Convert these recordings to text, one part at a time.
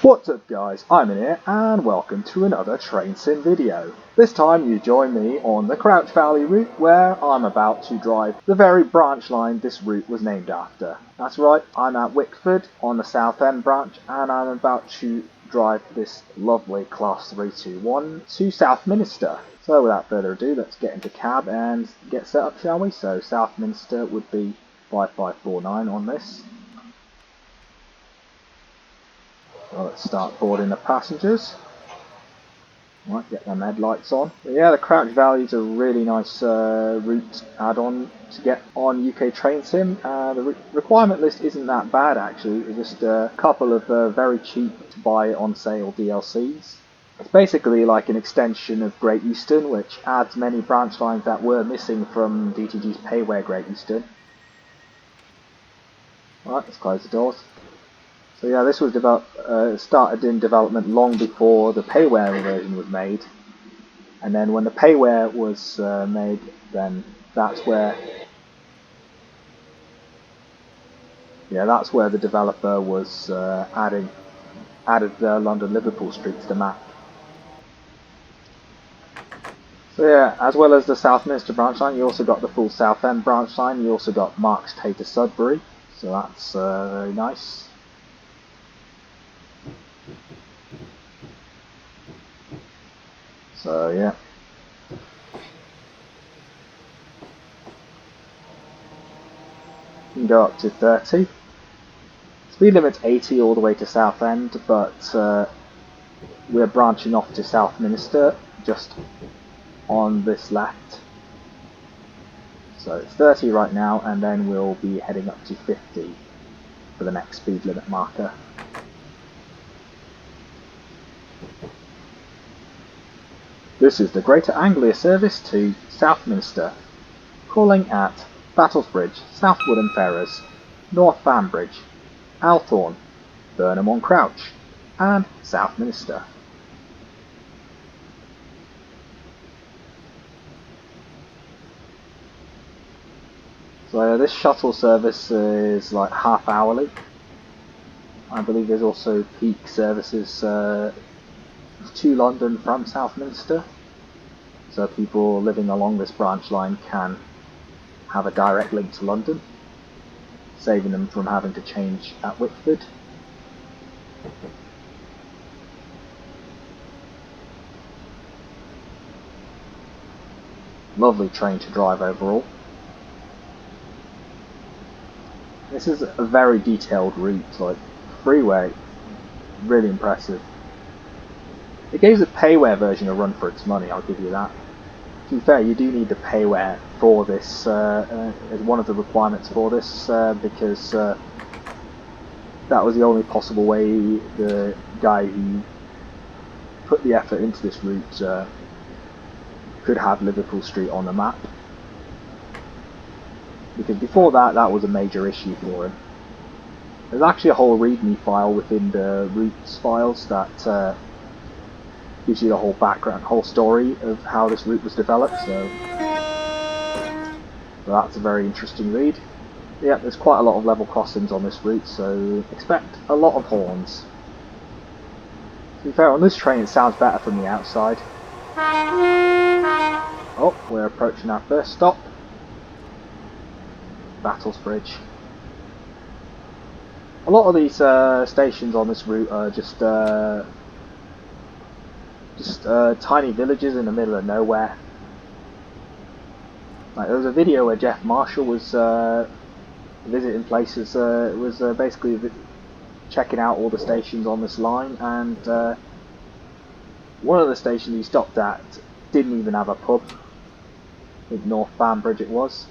What's up guys, I'm in here and welcome to another train sim video. This time you join me on the Crouch Valley route where I'm about to drive the very branch line this route was named after. That's right, I'm at Wickford on the Southend branch and I'm about to drive this lovely Class 321 to Southminster. So without further ado, let's get into cab and get set up, shall we? So Southminster would be 5549 on this. Well, let's start boarding the passengers. Right, get them headlights on. But yeah, the Crouch Valley is a really nice route add-on to get on UK Train Sim. The requirement list isn't that bad actually. It's just a couple of very cheap to buy on sale DLCs. It's basically like an extension of Great Eastern, which adds many branch lines that were missing from DTG's Payware Great Eastern. Right, let's close the doors. So yeah, this was started in development long before the Payware version was made, and then when the Payware was made, then that's where the developer was added the London-Liverpool Street to the map. So yeah, as well as the Southminster branch line, you also got the full Southend branch line. You also got Marks Tay to Sudbury, so that's very nice. So yeah. You can go up to 30. Speed limit's 80 all the way to Southend, but we're branching off to Southminster just on this left. So it's 30 right now, and then we'll be heading up to 50 for the next speed limit marker. This is the Greater Anglia service to Southminster, calling at Battlesbridge, Southwood and Ferrers, North Banbridge, Althorn, Burnham-on-Crouch, and Southminster. So this shuttle service is like half hourly. I believe there's also peak services to London from Southminster, so people living along this branch line can have a direct link to London, saving them from having to change at Wickford. Lovely train to drive overall. This is a very detailed route, like freeway, really impressive. It gave the Payware version a run for its money, I'll give you that. To be fair, you do need the Payware for this, as one of the requirements for this, because that was the only possible way the guy who put the effort into this route could have Liverpool Street on the map. Because before that, that was a major issue for him. There's actually a whole README file within the routes files that gives you the whole background, whole story of how this route was developed, so that's a very interesting read. Yeah, there's quite a lot of level crossings on this route, so expect a lot of horns. To be fair, on this train it sounds better from the outside. Oh, we're approaching our first stop. Battlesbridge. A lot of these stations on this route are just tiny villages in the middle of nowhere. Like, there was a video where Jeff Marshall was visiting places, basically checking out all the stations on this line, and one of the stations he stopped at didn't even have a pub. I think North Banbridge it was,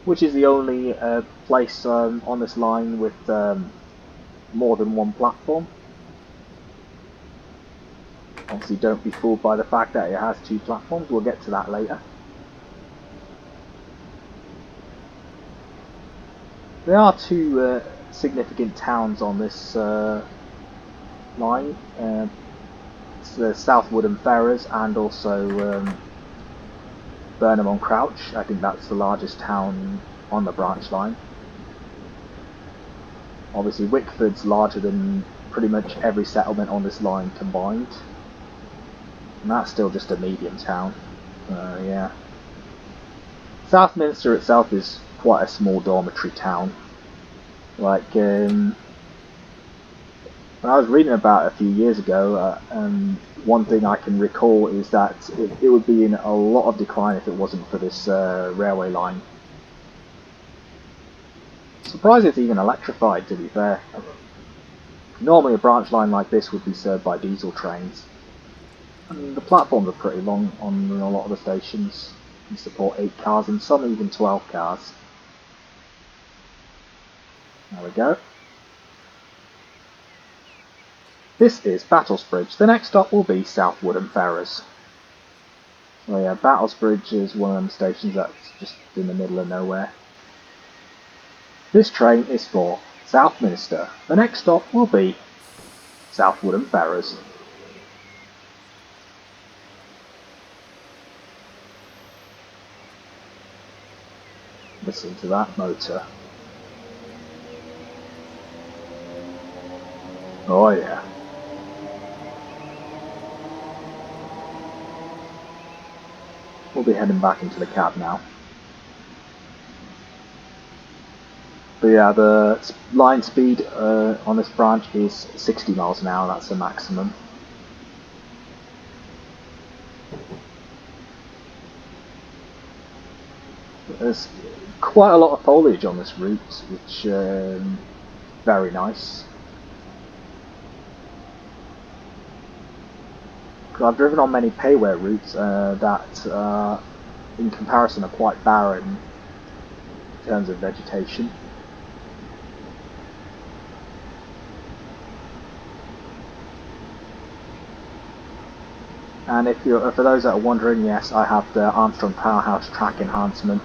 which is the only place on this line with more than one platform. Obviously don't be fooled by the fact that it has two platforms, we'll get to that later. There are two significant towns on this line. It's the Southwood and Ferrers and also Burnham-on-Crouch. I think that's the largest town on the branch line. Obviously Wickford's larger than pretty much every settlement on this line combined. And that's still just a medium town. Yeah. Southminster itself is quite a small dormitory town. Like, when I was reading about it a few years ago, one thing I can recall is that it would be in a lot of decline if it wasn't for this railway line. Surprised it's even electrified, to be fair. Normally a branch line like this would be served by diesel trains. And the platforms are pretty long on a lot of the stations. You support 8 cars and some even 12 cars. There we go. This is Battlesbridge. The next stop will be South Woodham Ferrers. So yeah, Battlesbridge is one of them stations that's just in the middle of nowhere. This train is for Southminster. The next stop will be South Woodham Ferrers. Listen to that motor. Oh yeah. We'll be heading back into the cab now. But yeah, the line speed on this branch is 60 miles an hour, that's the maximum. There's quite a lot of foliage on this route, which very nice. I've driven on many payware routes that, in comparison, are quite barren in terms of vegetation. And for those that are wondering, yes, I have the Armstrong Powerhouse track enhancement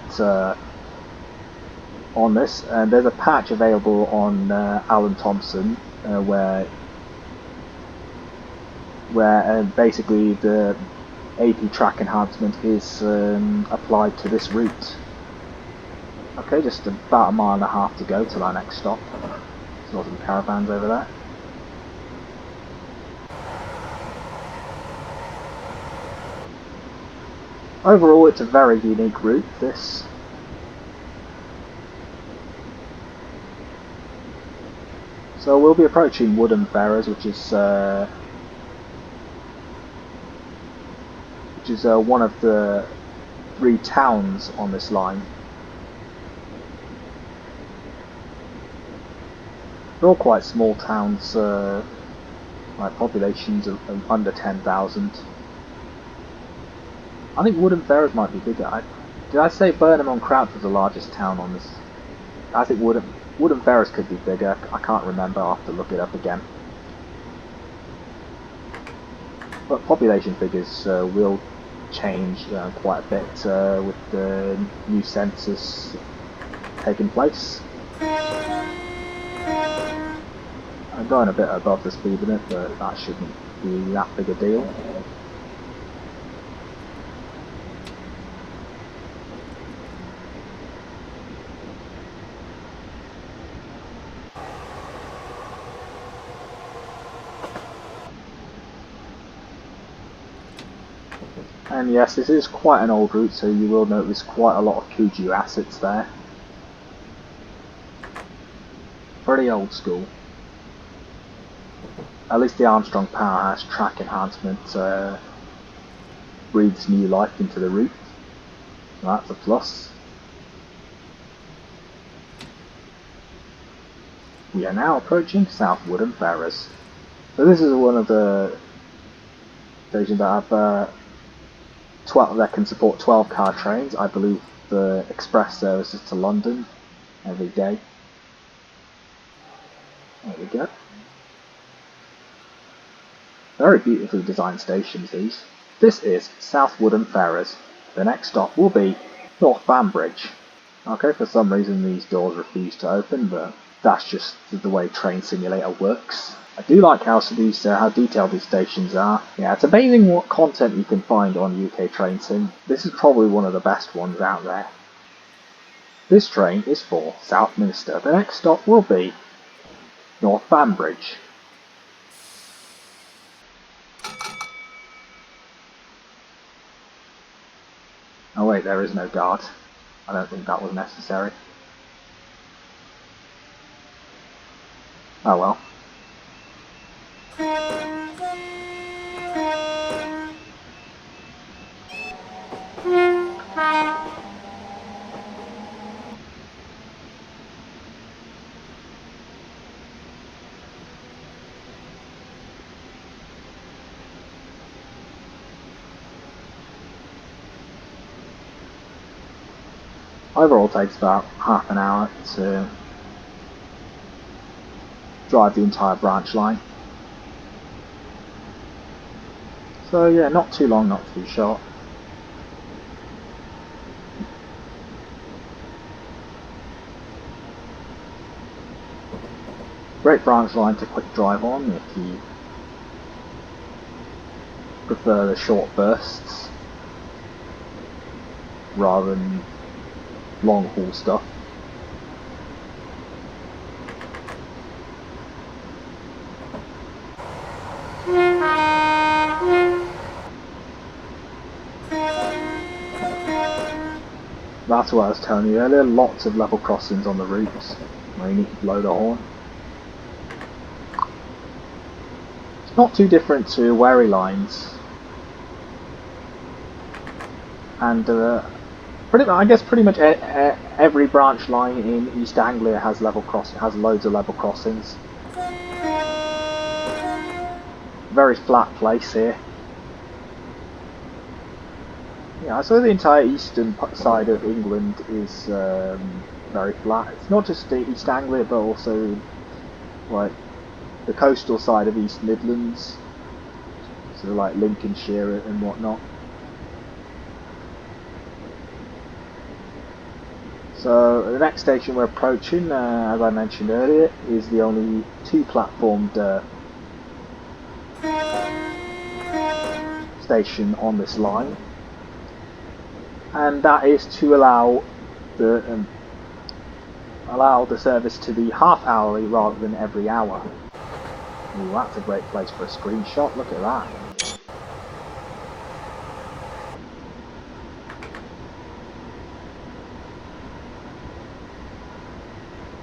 on this, and there's a patch available on Alan Thompson where basically the AP track enhancement is applied to this route. Okay, just about a mile and a half to go till our next stop. There's some caravans over there. Overall, it's a very unique route, this. So we'll be approaching Woodham Ferrers, which is one of the 3 towns on this line. They're all quite small towns, like populations of under 10,000. I think Woodham Ferrers might be bigger. Did I say Burnham-on-Crouch was the largest town on this? I think Woodham Ferrers could be bigger. I can't remember. I'll have to look it up again. But population figures will change quite a bit with the new census taking place. I'm going a bit above the speed limit, but that shouldn't be that big a deal. And yes, this is quite an old route, so you will notice quite a lot of Kuju assets there. Pretty old school. At least the Armstrong Powerhouse track enhancement breathes new life into the route. So that's a plus. We are now approaching South Woodham Ferrers. So this is one of the stations that have 12 that can support 12-car trains. I believe the express services to London every day. There we go. Very beautifully designed stations, these. This is South Woodham Ferrers. The next stop will be North Banbridge. Okay, for some reason these doors refuse to open, but that's just the way Train Simulator works. I do like how detailed these stations are. Yeah, it's amazing what content you can find on UK Train Sim. This is probably one of the best ones out there. This train is for Southminster. The next stop will be North Banbridge. Oh wait, there is no guard. I don't think that was necessary. Oh well. Overall takes about half an hour to drive the entire branch line. So yeah, not too long, not too short. Great branch line to quick drive on if you prefer the short bursts rather than long haul stuff. That's what I was telling you earlier, lots of level crossings on the routes where you need to blow the horn. It's not too different to wherry lines. And I guess pretty much every branch line in East Anglia has loads of level crossings. Very flat place here. Yeah, so the entire eastern side of England is very flat. It's not just East Anglia, but also like the coastal side of East Midlands, so like Lincolnshire and whatnot. So the next station we're approaching, as I mentioned earlier, is the only two-platformed station on this line, and that is to allow the service to be half-hourly rather than every hour. Ooh, that's a great place for a screenshot. Look at that.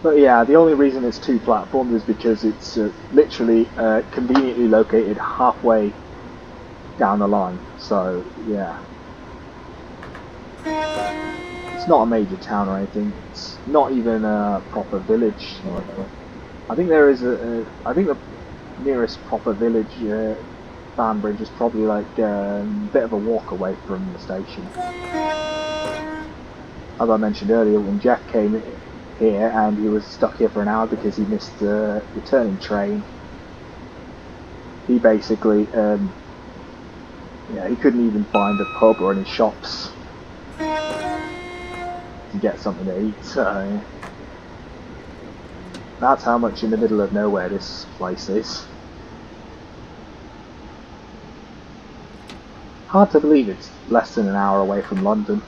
But yeah, the only reason it's two platforms is because it's literally conveniently located halfway down the line. So yeah, it's not a major town or anything. It's not even a proper village. I think there is I think the nearest proper village, Banbridge, is probably like a bit of a walk away from the station. As I mentioned earlier, when Jeff came here and he was stuck here for an hour because he missed the returning train, he basically, he couldn't even find a pub or any shops to get something to eat. So that's how much in the middle of nowhere this place is. Hard to believe it's less than an hour away from London.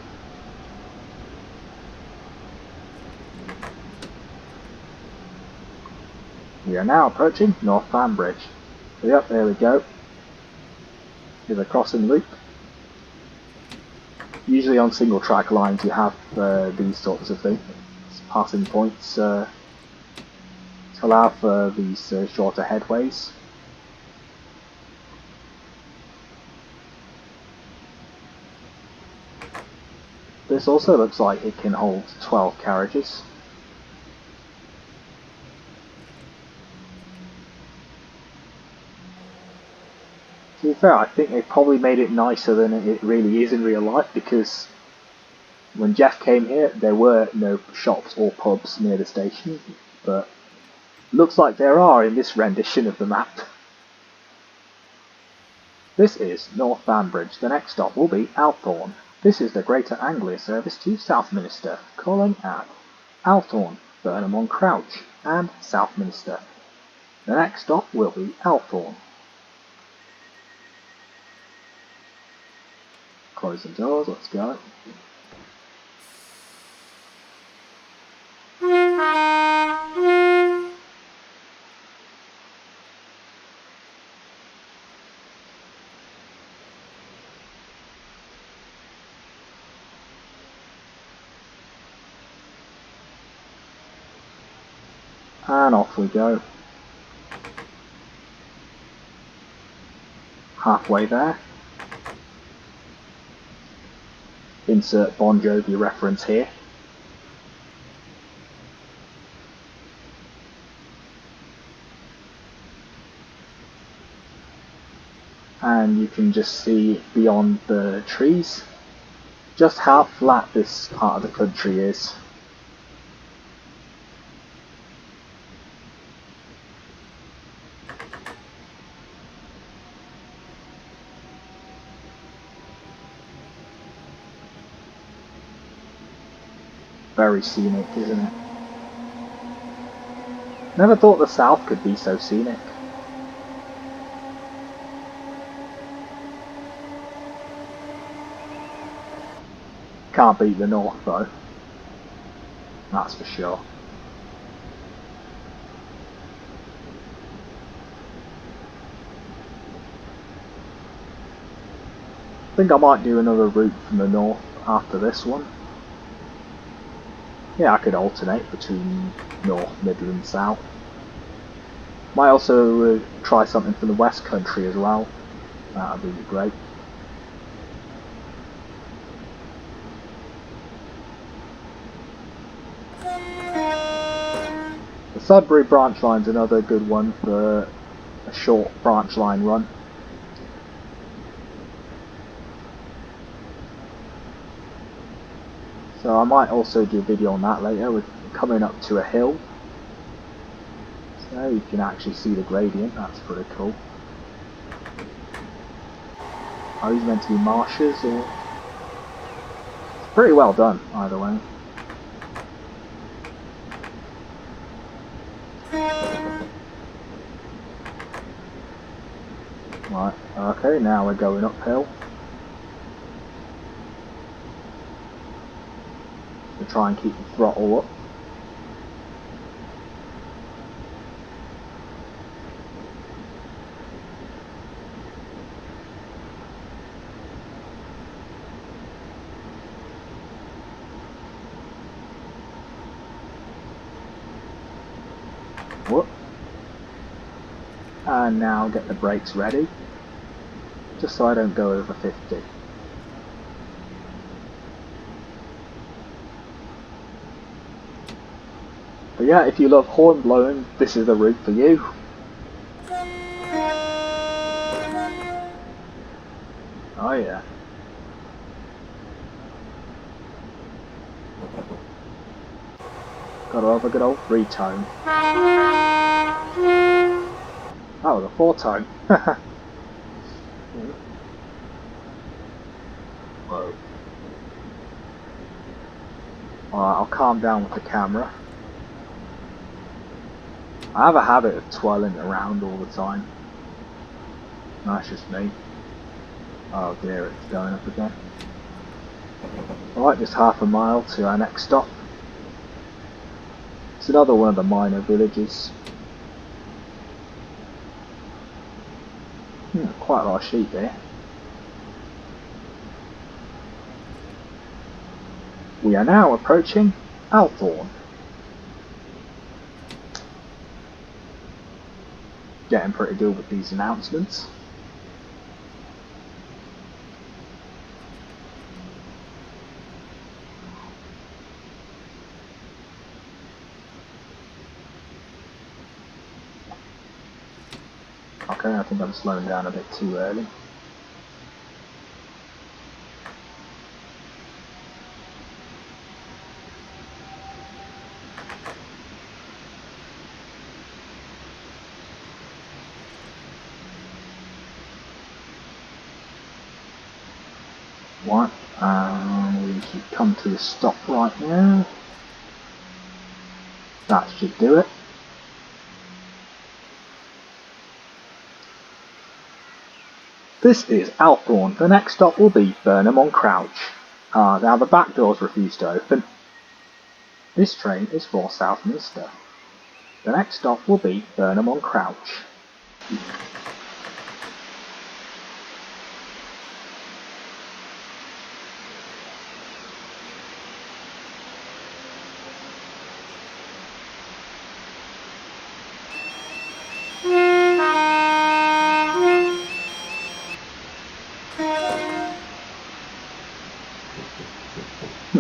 We are now approaching North Banbridge. So yep, there we go. Here's a crossing loop. Usually on single track lines you have these sorts of things, passing points to allow for these shorter headways. This also looks like it can hold 12 carriages. To be fair, I think they probably made it nicer than it really is in real life, because when Jeff came here there were no shops or pubs near the station, but looks like there are in this rendition of the map. This is North Banbridge. The next stop will be Althorn. This is the Greater Anglia service to Southminster, calling at Althorn, Burnham-on-Crouch and Southminster. The next stop will be Althorn. Closing doors, let's go. And off we go. Halfway there. Insert Bon Jovi reference here. And you can just see beyond the trees just how flat this part of the country is. Very scenic, isn't it? Never thought the south could be so scenic. Can't beat the north though. That's for sure. I think I might do another route from the north after this one. Yeah, I could alternate between north, middle and south. Might also try something from the west country as well. That would be great. The Sudbury branch line's another good one for a short branch line run. So I might also do a video on that later. We're coming up to a hill. So you can actually see the gradient, that's pretty cool. Are these meant to be marshes or? It's pretty well done, either way. Right, okay, now we're going uphill. To try and keep the throttle up. Whoop. And now get the brakes ready, just so I don't go over 50. But yeah, if you love horn blowing, this is the route for you. Oh yeah. Gotta have a good old three-tone. Oh, the four-tone. Whoa. Alright, I'll calm down with the camera. I have a habit of twirling it around all the time. That's just me. Oh dear, it's going up again. Alright, just half a mile to our next stop. It's another one of the minor villages. Quite a lot of sheep here. We are now approaching Althorn. Getting pretty good with these announcements. Okay, I think I'm slowing down a bit too early. What? We should come to a stop right now. That should do it. This is Althorn. The next stop will be Burnham-on-Crouch. Now the back doors refuse to open. This train is for Southminster. The next stop will be Burnham-on-Crouch.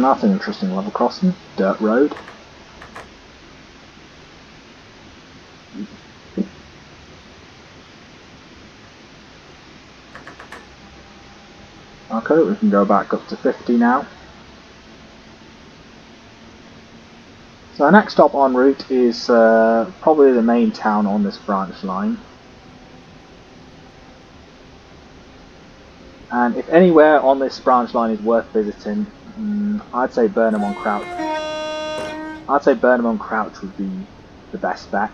that's an interesting level crossing. Dirt road. Okay, we can go back up to 50 now. So our next stop en route is probably the main town on this branch line. And if anywhere on this branch line is worth visiting, I'd say Burnham-on-Crouch. I'd say Burnham-on-Crouch would be the best bet.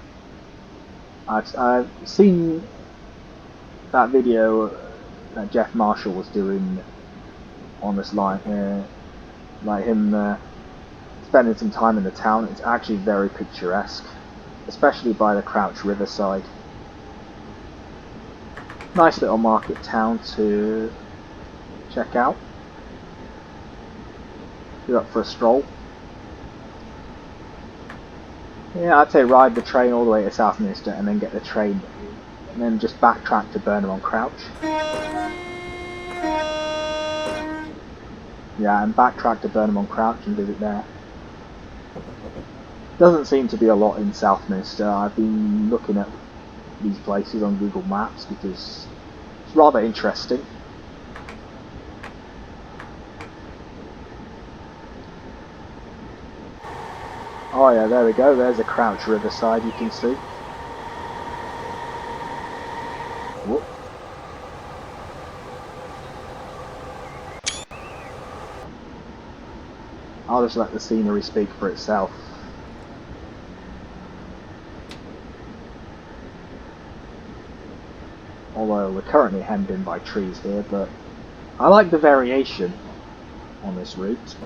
I've seen that video that Jeff Marshall was doing on this line, like him spending some time in the town. It's actually very picturesque, especially by the Crouch riverside. Nice little market town to check out. If you're up for a stroll. Yeah, I'd say ride the train all the way to Southminster and then get the train and then just backtrack to Burnham-on-Crouch. Yeah, and backtrack to Burnham-on-Crouch and visit there. Doesn't seem to be a lot in Southminster. I've been looking at these places on Google Maps because it's rather interesting. Oh yeah, there we go, there's a Crouch riverside you can see. Whoop. I'll just let the scenery speak for itself. Although we're currently hemmed in by trees here, but I like the variation on this route.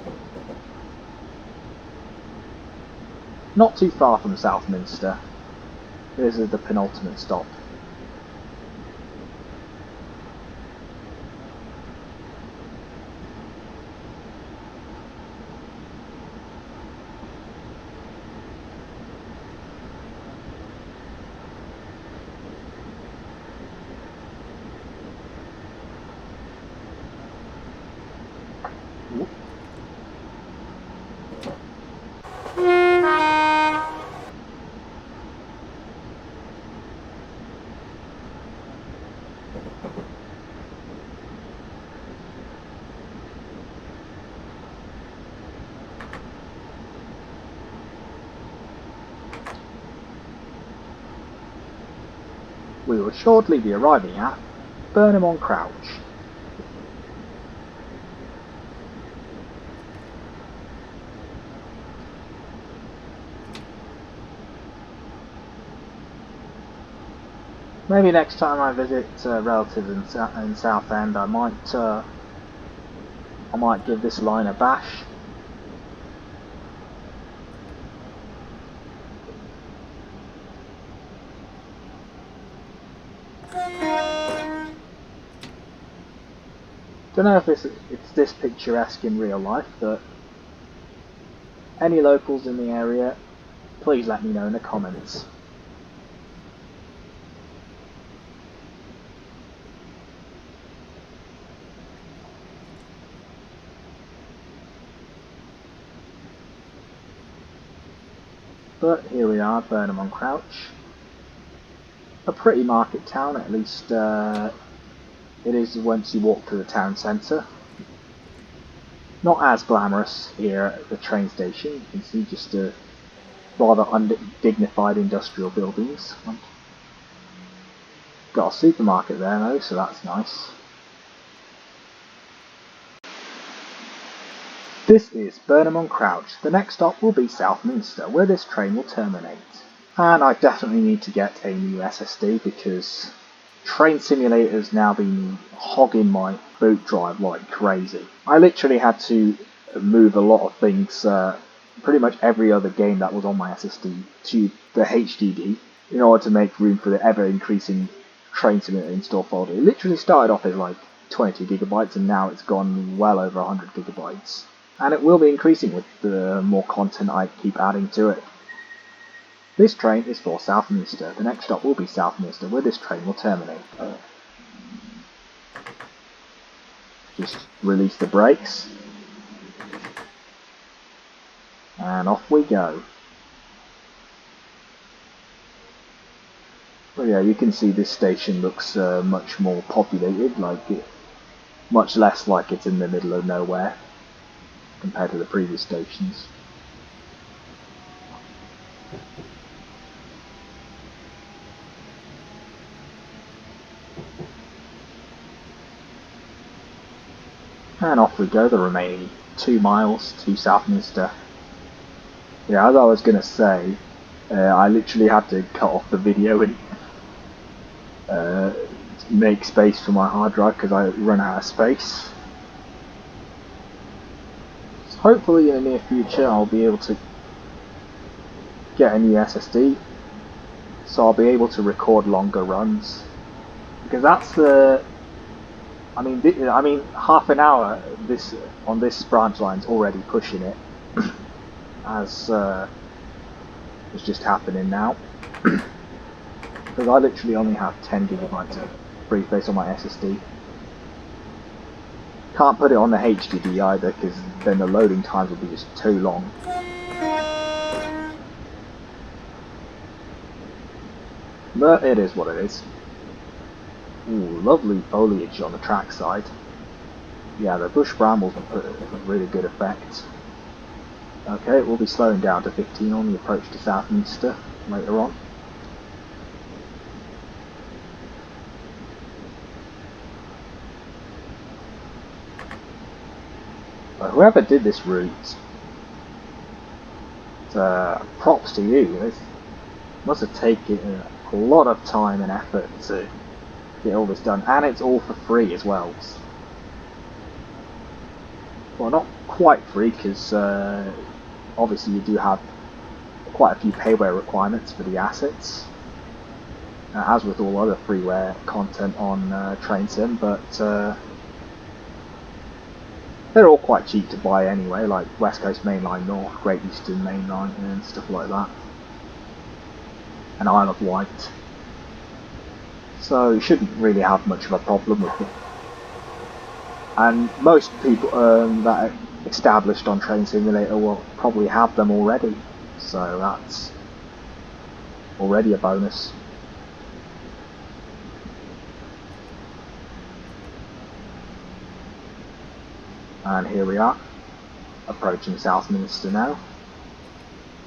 Not too far from Southminster. This is the penultimate stop. We will shortly be arriving at Burnham-on-Crouch. Maybe next time I visit relatives in Southend, I might give this line a bash. Don't know if it's this picturesque in real life, but any locals in the area, please let me know in the comments. But here we are, Burnham-on-Crouch. A pretty market town, at least it is once you walk through the town centre. Not as glamorous here at the train station. You can see just a rather undignified industrial buildings. Got a supermarket there though, so that's nice. This is Burnham-on-Crouch. The next stop will be Southminster, where this train will terminate. And I definitely need to get a new SSD because Train Simulator's now been hogging my boot drive like crazy. I literally had to move a lot of things, pretty much every other game that was on my SSD to the HDD in order to make room for the ever-increasing Train Simulator install folder. It literally started off as like 22 gigabytes and now it's gone well over 100 gigabytes. And it will be increasing with the more content I keep adding to it. This train is for Southminster. The next stop will be Southminster, where this train will terminate. Just release the brakes. And off we go. Well, yeah, you can see this station looks much more populated, much less like it's in the middle of nowhere compared to the previous stations. And off we go, the remaining 2 miles to Southminster. Yeah, as I was going to say, I literally had to cut off the video and make space for my hard drive because I run out of space. So hopefully in the near future I'll be able to get a new SSD, so I'll be able to record longer runs, because that's the I mean half an hour on this branch line's already pushing it as is just happening now. Because I literally only have 10 gigabytes of free space on my SSD. Can't put it on the HDD either, because then the loading times will be just too long. But it is what it is. Ooh, lovely foliage on the trackside. Yeah, the bush brambles will put a really good effect. Okay, we'll be slowing down to 15 on the approach to Southminster later on. But whoever did this route, props to you. This must have taken a lot of time and effort to get all this done, and it's all for free as well. Well, not quite free, because obviously you do have quite a few payware requirements for the assets, as with all other freeware content on Train Sim, but they're all quite cheap to buy anyway, like West Coast Mainline North, Great Eastern Mainline and stuff like that, and Isle of Wight. So you shouldn't really have much of a problem with it. And most people that are established on Train Simulator will probably have them already, so that's already a bonus. And here we are, approaching Southminster now.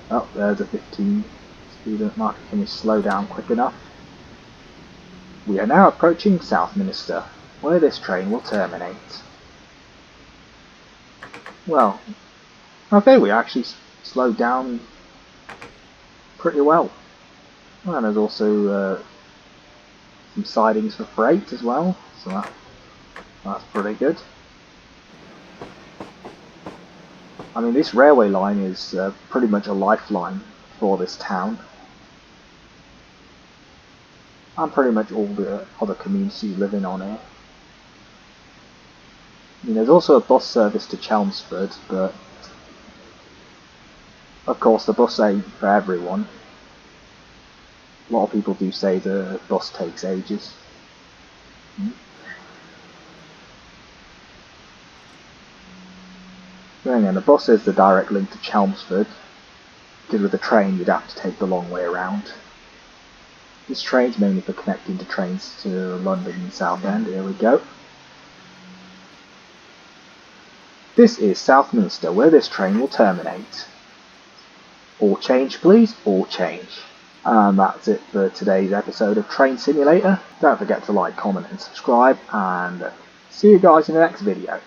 Oh, there's a 15 speed limit marker. Can you slow down quick enough? We are now approaching Southminster, where this train will terminate. Well, okay, we actually slowed down pretty well. And there's also some sidings for freight as well, so that's pretty good. I mean, this railway line is pretty much a lifeline for this town, and pretty much all the other communities living on it. I mean, there's also a bus service to Chelmsford, but of course the bus ain't for everyone. A lot of people do say the bus takes ages. And then the bus is the direct link to Chelmsford, because with the train you'd have to take the long way around. This train's mainly for connecting to trains to London and Southend. Here we go. This is Southminster, where this train will terminate. All change please, all change. And that's it for today's episode of Train Simulator. Don't forget to like, comment and subscribe, and see you guys in the next video.